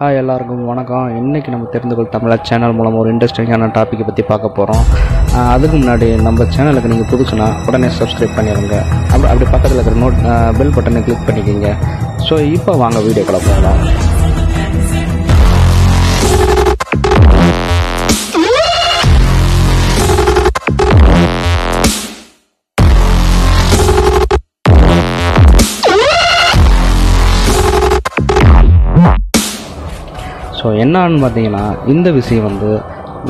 Hi எல்லாருக்கும் வணக்கம். இன்றைக்கி நம்ம தெரிந்துகொள் தமிழா சேனல் மூலம் ஒரு இன்ட்ரெஸ்டிங்கான டாப்பிக்கை பற்றி பார்க்க போகிறோம். அதுக்கு முன்னாடி நம்ம சேனலுக்கு நீங்கள் புதுசுனா உடனே சப்ஸ்கிரைப் பண்ணிடுங்க. அப்படி பக்கத்தில் இருக்கிற பெல் பட்டனை கிளிக் பண்ணிக்கிங்க. ஸோ இப்போ வாங்க வீடியோக்குள்ள போகலாம். ஸோ என்னான்னு பார்த்தீங்கன்னா, இந்த விஷயம் வந்து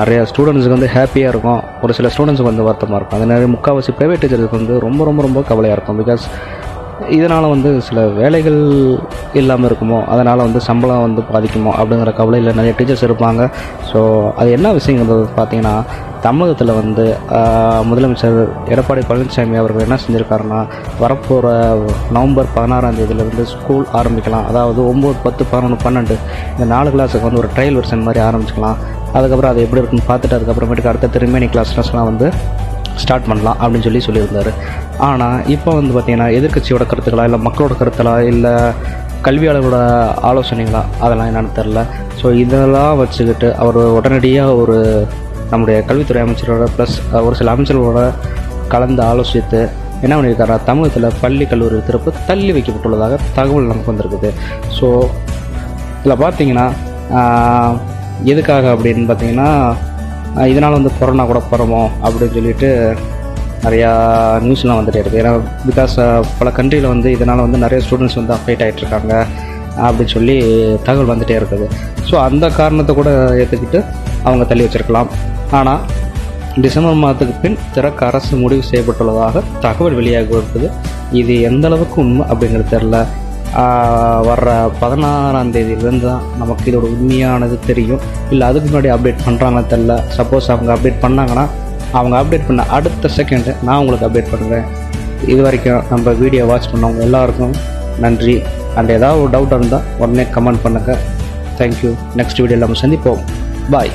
நிறையா ஸ்டூடெண்ட்ஸுக்கு வந்து ஹாப்பியாக இருக்கும், ஒரு சில ஸ்டூடெண்ட்ஸுக்கு வந்து வருத்தமாக இருக்கும். அது நிறைய முக்கால்வாசி ப்ரைவேட் டீச்சருக்கு வந்து ரொம்ப கவலையாக இருக்கும். பிகாஸ் இதனால் வந்து சில வேலைகள் இல்லாமல் இருக்குமோ, அதனால் வந்து சம்பளம் வந்து பாதிக்குமோ அப்படிங்கிற கவலையில் நிறைய டீச்சர்ஸ் இருப்பாங்க. ஸோ அது என்ன விஷயங்கிறது பார்த்தீங்கன்னா, தமிழகத்தில் வந்து முதலமைச்சர் எடப்பாடி பழனிசாமி அவர்கள் என்ன செஞ்சுருக்காருன்னா, வரப்போகிற நவம்பர் 16ஆம் தேதியிலேருந்து ஸ்கூல் ஆரம்பிக்கலாம். அதாவது 9, 10, 11, 12 இந்த 4 கிளாஸுக்கு வந்து ஒரு ட்ரையல் வெர்ஷன் மாதிரி ஆரம்பிச்சிக்கலாம். அதுக்கப்புறம் அது எப்படி இருக்குன்னு பார்த்துட்டு அதுக்கப்புறமேட்டுக்கு அடுத்த ரிமைனிங் கிளாஸ்லாம் வந்து ஸ்டார்ட் பண்ணலாம் அப்படின்னு சொல்லியிருந்தார். ஆனால் இப்போ வந்து பார்த்திங்கன்னா, எதிர்க்கட்சியோட கருத்துக்களா இல்லை மக்களோட கருத்துக்களா இல்லை கல்வியாளர்களோட ஆலோசனைகளா அதெல்லாம் என்னென்னு தெரில. ஸோ இதெல்லாம் வச்சுக்கிட்டு அவர் உடனடியாக நம்முடைய கல்வித்துறை அமைச்சரோட ப்ளஸ் ஒரு சில அமைச்சர்களோட கலந்து ஆலோசித்து என்ன பண்ணியிருக்காரா, தமிழகத்தில் பள்ளி கல்லூரி திறப்பு தள்ளி வைக்கப்பட்டுள்ளதாக தகவல் நமக்கு வந்திருக்குது. ஸோ இதில் பார்த்திங்கன்னா எதுக்காக அப்படின்னு பார்த்திங்கன்னா, இதனால் வந்து கொரோனா கூட பரவும் அப்படின்னு சொல்லிட்டு நிறையா நியூஸ்லாம் வந்துகிட்டே இருக்குது. ஏன்னா பிகாஸ் பல கண்ட்ரியில் வந்து இதனால் வந்து நிறைய ஸ்டூடெண்ட்ஸ் வந்து அஃபெக்ட் ஆகிட்ருக்காங்க அப்படின்னு சொல்லி தகவல் வந்துகிட்டே இருக்குது. ஸோ அந்த காரணத்தை கூட ஏற்றுக்கிட்டு அவங்க தள்ளி வச்சுருக்கலாம். ஆனால் டிசம்பர் மாதத்துக்கு பின் திறக்க அரசு முடிவு செய்யப்பட்டுள்ளதாக தகவல் வெளியாக இருக்குது. இது எந்த அளவுக்கு உண்மை அப்படிங்கிறது தெரில. வர்ற 16ஆம் தேதியிலேருந்து தான் நமக்கு இதோட உண்மையானது தெரியும். இல்லை அதுக்கு முன்னாடி அப்டேட் பண்ணுறாங்கன்னு தெரில. சப்போஸ் அவங்க அப்டேட் பண்ணாங்கன்னா, அவங்க அப்டேட் பண்ண அடுத்த செகண்டு நான் உங்களுக்கு அப்டேட் பண்ணுறேன். இது வரைக்கும் நம்ம வீடியோ வாட்ச் பண்ணவங்க எல்லாருக்கும் நன்றி. அண்ட் ஏதாவது ஒரு டவுட் இருந்தால் உடனே கமெண்ட் பண்ணுங்கள். தேங்க்யூ. நெக்ஸ்ட் வீடியோவில் நம்ம சந்திப்போம். பாய்.